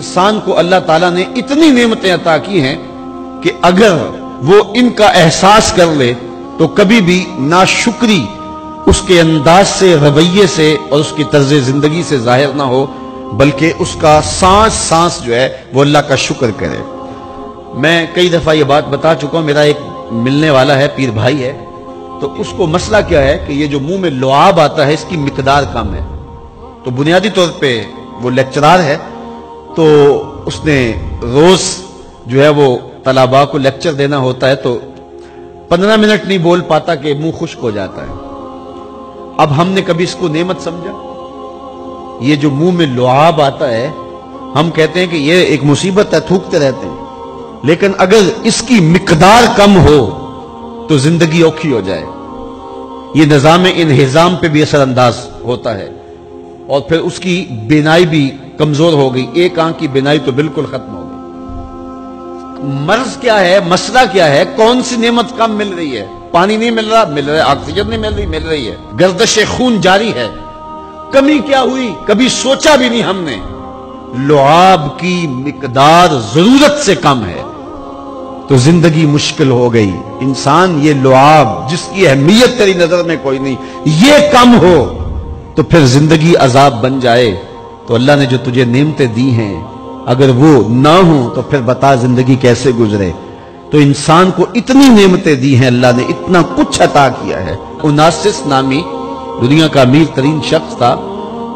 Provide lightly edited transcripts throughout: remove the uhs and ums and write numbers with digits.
انسان کو اللہ تعالیٰ نے اتنی نعمتیں عطا کی ہیں کہ اگر وہ ان کا احساس کر لے تو کبھی بھی ناشکری اس کے انداز سے، رویے سے اور اس کی طرز زندگی سے ظاہر نہ ہو، بلکہ اس کا سانس سانس جو ہے وہ اللہ کا شکر کرے۔ میں کئی دفعہ یہ بات بتا چکا ہوں، میرا ایک ملنے والا ہے، پیر بھائی ہے، تو اس کو مسئلہ کیا ہے کہ یہ جو منہ میں لعاب آتا ہے اس کی مقدار کم ہے۔ تو بنیادی طور پہ وہ لیکچرار ہے، تو اس نے روز جو ہے وہ طلباء کو لیکچر دینا ہوتا ہے، تو 15 منٹ نہیں بول پاتا کہ منہ خشک ہو جاتا ہے۔ اب ہم نے کبھی اس کو نعمت سمجھا؟ یہ جو منہ میں لعاب آتا ہے، ہم کہتے ہیں کہ یہ ایک مصیبت ہے، تھوکتے رہتے ہیں، لیکن اگر اس کی مقدار کم ہو تو زندگی اوکھی ہو جائے۔ یہ نظام انہضام پہ بھی اثر انداز ہوتا ہے، اور پھر اس کی بینائی بھی کمزور ہو گئی، ایک آنکھ کی بینائی تو بالکل ختم ہو گئی۔ مرض کیا ہے، مسئلہ کیا ہے، کون سی نعمت کم مل رہی ہے؟ پانی نہیں مل رہا، مل رہا ہے، آکسیجن نہیں مل رہی، مل رہی ہے، گردش خون جاری ہے۔ کمی کیا ہوئی؟ کبھی سوچا بھی نہیں ہم نے۔ لعاب کی مقدار ضرورت سے کم ہے تو زندگی مشکل ہو گئی۔ انسان یہ لعاب جس کی اہمیت تیری نظر میں کوئی نہیں، یہ کم ہو تو پھر زندگی عذاب بن جائے۔ تو اللہ نے جو تجھے نعمتیں دی ہیں اگر وہ نہ ہوں تو پھر بتا زندگی کیسے گزرے۔ تو انسان کو اتنی نعمتیں دی ہیں اللہ نے، اتنا کچھ عطا کیا ہے۔ اوناسس نامی دنیا کا امیر ترین شخص تھا،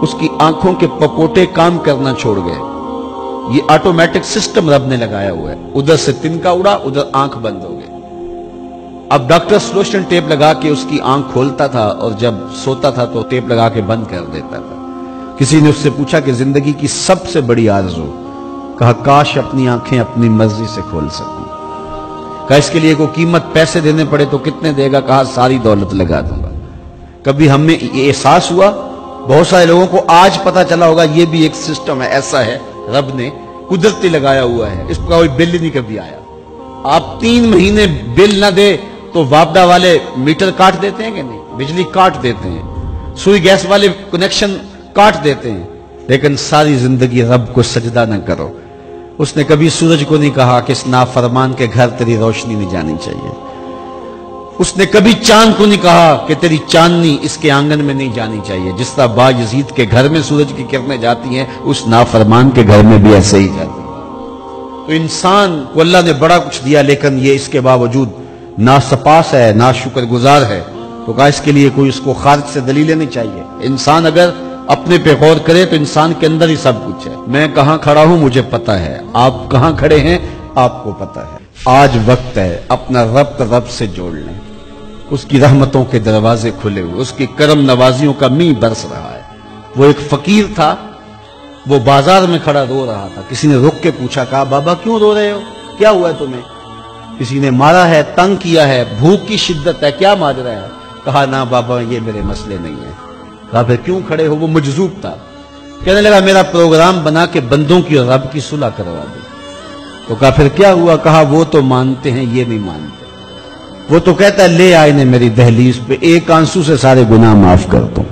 اس کی آنکھوں کے پپوٹے کام کرنا چھوڑ گئے۔ یہ آٹومیٹک سسٹم رب نے لگایا ہوا ہے، ادھر سے تنکا اڑا، ادھر آنکھ بند ہو گئی۔ اب ڈاکٹر سلوشن ٹیپ لگا کے اس کی آنکھ کھولتا تھا اور جب سوتا تھا تو ٹیپ لگا کے بند کر دیتا تھا۔ کسی نے اس سے پوچھا کہ زندگی کی سب سے بڑی آرزو؟ کہا کاش اپنی آنکھیں اپنی مرضی سے کھول سکوں۔ کہا اس کے لیے کوئی قیمت پیسے دینے پڑے تو کتنے دے گا؟ کہا ساری دولت لگا دوں گا۔ کبھی ہمیں یہ احساس ہوا؟ بہت سارے لوگوں کو آج پتا چلا ہوگا یہ بھی ایک سسٹم ہے، ایسا ہے، رب نے قدرتی لگایا ہوا ہے، اس کا کوئی بل نہیں کبھی آیا۔ آپ 3 مہینے بل نہ دے تو واپڈا والے میٹر کاٹ دیتے ہیں کہ نہیں؟ بجلی کاٹ دیتے ہیں، سوئی گیس والے کنیکشن کاٹ دیتے ہیں، لیکن ساری زندگی رب کو سجدہ نہ کرو۔ اس نے کبھی سورج کو نہیں کہا کہ اس نافرمان کے گھر تیری روشنی نہیں جانی چاہیے۔ اس نے کبھی چاند کو نہیں کہا کہ تیری چاندنی اس کے آنگن میں نہیں جانی چاہیے۔ جس طرح با یزید کے گھر میں سورج کی کرنیں جاتی ہیں، اس نافرمان کے گھر میں بھی ایسے ہی جاتی ہیں۔ تو انسان کو اللہ نے بڑا کچھ دیا، لیکن یہ اس کے باوجود ناسپاس ہے، ناشکر گزار ہے۔ تو کہا اس کے لیے کوئی اس کو خارج سے دلیلیں نہیں چاہیے۔ انسان اگر اپنے پہ غور کرے تو انسان کے اندر ہی سب کچھ ہے۔ میں کہاں کھڑا ہوں مجھے پتا ہے، آپ کہاں کھڑے ہیں آپ کو پتا ہے۔ آج وقت ہے اپنا رب سے جوڑ لیں۔ اس کی رحمتوں کے دروازے کھلے ہوئے، اس کی کرم نوازیوں کا می برس رہا ہے۔ وہ ایک فقیر تھا، وہ بازار میں کھڑا رو رہا تھا۔ کسی نے رک کے پوچھا، کہا بابا کیوں رو رہے ہو، کیا ہوا ہے تمہیں؟ کسی نے مارا ہے، تنگ کیا ہے، بھوک کی شدت ہے، کیا ماجرا ہے؟ کہا نہ بابا یہ میرے مسئلے نہیں ہیں۔ کہا پھر کیوں کھڑے ہو؟ وہ مجذوب تھا، کہنے لگا میرا پروگرام بنا کے بندوں کی اور رب کی صلح کروا دو۔ تو کہا پھر کیا ہوا؟ کہا وہ تو مانتے ہیں یہ نہیں مانتے، وہ تو کہتا ہے لے آئے نے میری دہلیز پہ، ایک آنسو سے سارے گناہ معاف کر دوں،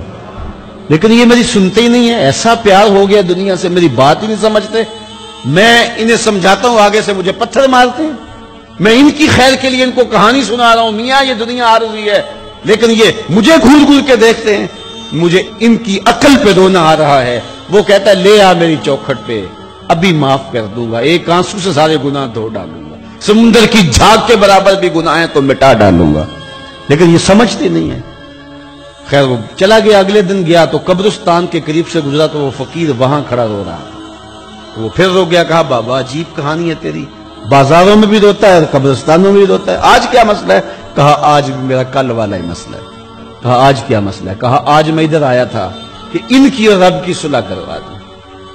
لیکن یہ میری سنتے ہی نہیں ہے۔ ایسا پیار ہو گیا دنیا سے، میری بات ہی نہیں سمجھتے۔ میں انہیں سمجھاتا ہوں، آگے سے مجھے پتھر مارتے ہیں۔ میں ان کی خیر کے لیے ان کو کہانی سنا رہا ہوں، میاں یہ دنیا عارضی ہے، لیکن یہ مجھے گھور گھور کے دیکھتے ہیں۔ مجھے ان کی عقل پہ رونا آ رہا ہے۔ وہ کہتا ہے لے آ میری چوکھٹ پہ، ابھی معاف کر دوں گا، ایک آنسو سے سارے گناہ دھو ڈالوں گا، سمندر کی جھاگ کے برابر بھی گناہ ہیں تو مٹا ڈالوں گا، لیکن یہ سمجھتے نہیں ہیں۔ خیر وہ چلا گیا، اگلے دن گیا تو قبرستان کے قریب سے گزرا تو وہ فقیر وہاں کھڑا رو رہا تھا۔ وہ پھر رو گیا، کہا بابا عجیب کہانی ہے تیری، بازاروں میں بھی روتا ہے اور قبرستانوں میں بھی روتا ہے، آج کیا مسئلہ ہے؟ کہا آج بھی میرا کل والا ہی مسئلہ ہے۔ کہا آج کیا مسئلہ ہے؟ کہا آج میں ادھر آیا تھا کہ ان کی اور رب کی صلح کروا دوں۔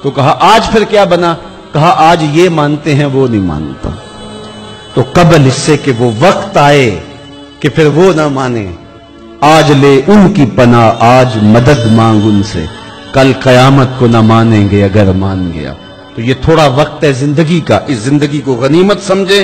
تو کہا آج پھر کیا بنا؟ کہا آج یہ مانتے ہیں وہ نہیں مانتا، تو قبل اس سے کہ وہ وقت آئے کہ پھر وہ نہ مانے، آج لے ان کی پناہ، آج مدد مانگ ان سے، کل قیامت کو نہ مانیں گے اگر مان گیا۔ تو یہ تھوڑا وقت ہے زندگی کا، اس زندگی کو غنیمت سمجھیں